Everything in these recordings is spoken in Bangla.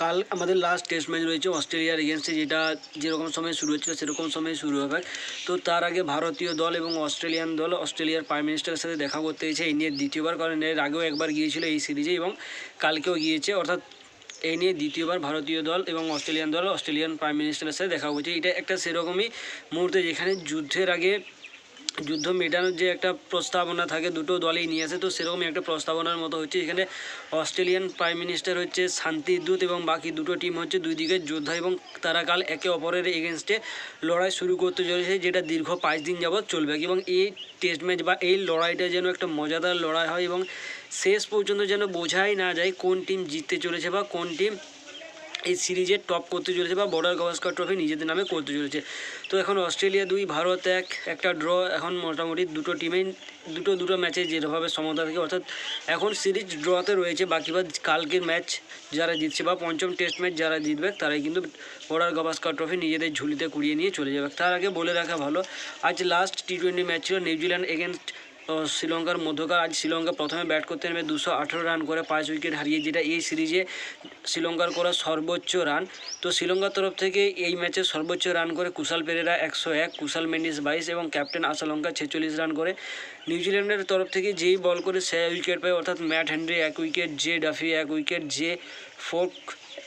কাল আমাদের লাস্ট টেস্ট ম্যাচ রয়েছে অস্ট্রেলিয়ার এগেনস্টে, যেটা যেরকম সময় শুরু হচ্ছিল সেরকম সময় শুরু হবে। তো তার আগে ভারতীয় দল এবং অস্ট্রেলিয়ান দল অস্ট্রেলিয়ার প্রাইম মিনিস্টারের সাথে দেখা করতে গেছে এই নিয়ে দ্বিতীয়বার, কারণ এর আগেও একবার গিয়েছিল এই সিরিজে এবং কালকেও গিয়েছে, অর্থাৎ এই নিয়ে দ্বিতীয়বার ভারতীয় দল এবং অস্ট্রেলিয়ান দল অস্ট্রেলিয়ান প্রাইম মিনিস্টারের সাথে দেখা করছে। এটা একটা সেরকমই মুহূর্তে যেখানে যুদ্ধের আগে যুদ্ধ মেটানোর যে একটা প্রস্তাবনা থাকে দুটো দলেই নিয়ে আসে, তো সেরকমই একটা প্রস্তাবনার মতো হচ্ছে। এখানে অস্ট্রেলিয়ান প্রাইম মিনিস্টার হচ্ছে শান্তির দূত এবং বাকি দুটো টিম হচ্ছে দুই দিকের যোদ্ধা, এবং তারা কাল একে অপরের এগেনস্টে লড়াই শুরু করতে চলেছে, যেটা দীর্ঘ 5 দিন যাবৎ চলবে। এবং এই টেস্ট ম্যাচ বা এই লড়াইটা যেন একটা মজাদার লড়াই হয় এবং শেষ পর্যন্ত যেন বোঝাই না যায় কোন টিম জিততে চলেছে বা কোন টিম এই সিরিজে টপ করতে চলেছে বা বর্ডার গাভাস্কার ট্রফি নিজেদের নামে করতে চলেছে। তো এখন অস্ট্রেলিয়া 2, ভারত 1, একটা ড্র। এখন মোটামুটি দুটো টিমেই দুটো ম্যাচে যেভাবে সমতা থাকে, অর্থাৎ এখন সিরিজ ড্রতে রয়েছে। বাকি কালকের ম্যাচ যারা জিতছে বা পঞ্চম টেস্ট ম্যাচ যারা জিতবে তারাই কিন্তু বর্ডার গাভাস্কার ট্রফি নিজেদের ঝুলিতে কুড়িয়ে নিয়ে চলে যাবে। তার আগে বলে রাখা ভালো, আজ লাস্ট টি20 ম্যাচ ছিল নিউজিল্যান্ড এগেনস্ট শ্রীলঙ্কার মধ্যকার। আজ শ্রীলঙ্কা প্রথমে ব্যাট করতে নেমে 218 রান করে 5 উইকেট হারিয়ে, যেটা এই সিরিজে শ্রীলঙ্কার করা সর্বোচ্চ রান। তো শ্রীলঙ্কার তরফ থেকে এই ম্যাচে সর্বোচ্চ রান করে কুশাল পেরেরা 101, কুশাল মেন্ডিস 22 এবং ক্যাপ্টেন আশালঙ্কা 46 রান করে। নিউজিল্যান্ডের তরফ থেকে যেই বল করে সে উইকেট পায়, অর্থাৎ Matt Henry 1 wicket, J Duffy 1 wicket, J fork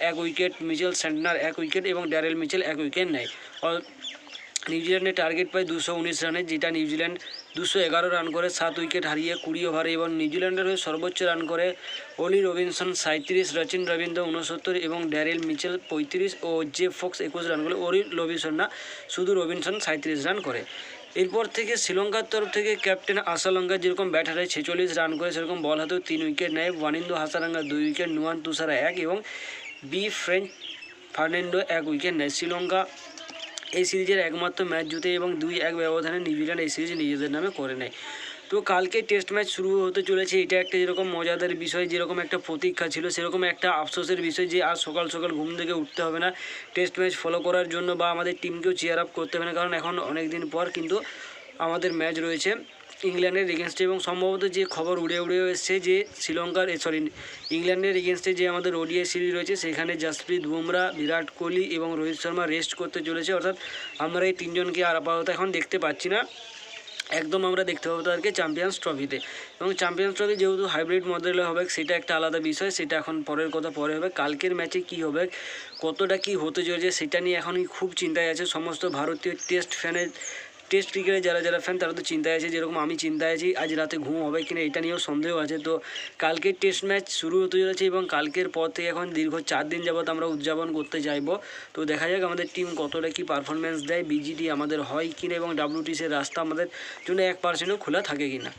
1 wicket, Mitchell Santner 1 wicket এবং ড্যারেল মিচেল 1 উইকেট নেয়। নিউজিল্যান্ডের টার্গেট পায় 219 রানে, যেটা নিউজিল্যান্ড 211 রান করে 7 উইকেট হারিয়ে 20 ওভারে। এবং নিউজিল্যান্ডের হয়ে সর্বোচ্চ রান করে অলি রবিনসন 37, রচিন রবীন্দ্র 69 এবং ড্যারেল মিচেল 35 ও জে ফক্স 21 রান করে। অলি রবিনসন না, শুধু রবিনসন 37 রান করে। এরপর থেকে শ্রীলঙ্কার তরফ থেকে ক্যাপ্টেন আশালঙ্কা যেরকম ব্যাট হারায় 46 রান করে, সেরকম বল হাতেও 3 উইকেট নেয়। ওয়ানিন্দু হাসারাঙ্গা 2 উইকেট, নুয়ান তুষারা 1 এবং বি ফ্রেঞ্চ ফার্নান্ডো 1 উইকেট নেয়। শ্রীলঙ্কা এই সিরিজের একমাত্র ম্যাচ জিতে এবং 2-1 ব্যবধানে নিউজিল্যান্ড এই সিরিজ নিজেদের নামে করে নেয়। তো কালকে টেস্ট ম্যাচ শুরু হতে চলেছে, এটা একটা যেরকম মজাদার বিষয়, যেরকম একটা প্রতীক্ষা ছিল, সেরকম একটা আফসোসের বিষয় যে আজ সকাল সকাল ঘুম থেকে উঠতে হবে না টেস্ট ম্যাচ ফলো করার জন্য, বা আমাদের টিমকেও চেয়ার আপ করতে হবে না, কারণ এখন অনেক দিন পর কিন্তু আমাদের ম্যাচ রয়েছে ইংল্যান্ডের এগেনস্টে। এবং সম্ভবত যে খবর উড়ে এসছে যে ইংল্যান্ডের এগেনস্টে যে আমাদের ওডিআই সিরিজ রয়েছে সেখানে জাসপ্রীত বুমরা, বিরাট কোহলি এবং রোহিত শর্মা রেস্ট করতে চলেছে, অর্থাৎ আমরা এই তিনজনকে আর আপাতত এখন দেখতে পাচ্ছি না। একদম আমরা দেখতে পাবো তাদেরকে চ্যাম্পিয়ন্স ট্রফিতে। এবং চ্যাম্পিয়ন্স ট্রফি যেহেতু হাইব্রিড মডেলে হবে সেটা একটা আলাদা বিষয়, সেটা এখন পরের কথা পরে হবে। কালকের ম্যাচে কি হবে, কতটা কি হতে চলেছে সেটা নিয়ে এখনই খুব চিন্তায় আছে সমস্ত ভারতীয় টেস্ট ক্রিকেটে যারা ফ্যান তারা তো চিন্তায় আছে, যেরকম আমি চিন্তায় আছি আজ রাতে ঘুম হবে কিনা এটা নিয়েও সন্দেহ আছে। তো কালকের টেস্ট ম্যাচ শুরু হতে চলেছে এবং কালকের পর থেকে এখন দীর্ঘ 4 দিন যাবত আমরা উদযাপন করতে চাইবো। তো দেখা যাক আমাদের টিম কতটা কি পারফরমেন্স দেয়, বিজিটি আমাদের হয় কিনা এবং WTCর রাস্তা আমাদের জন্য 1%ও খোলা থাকে কিনা।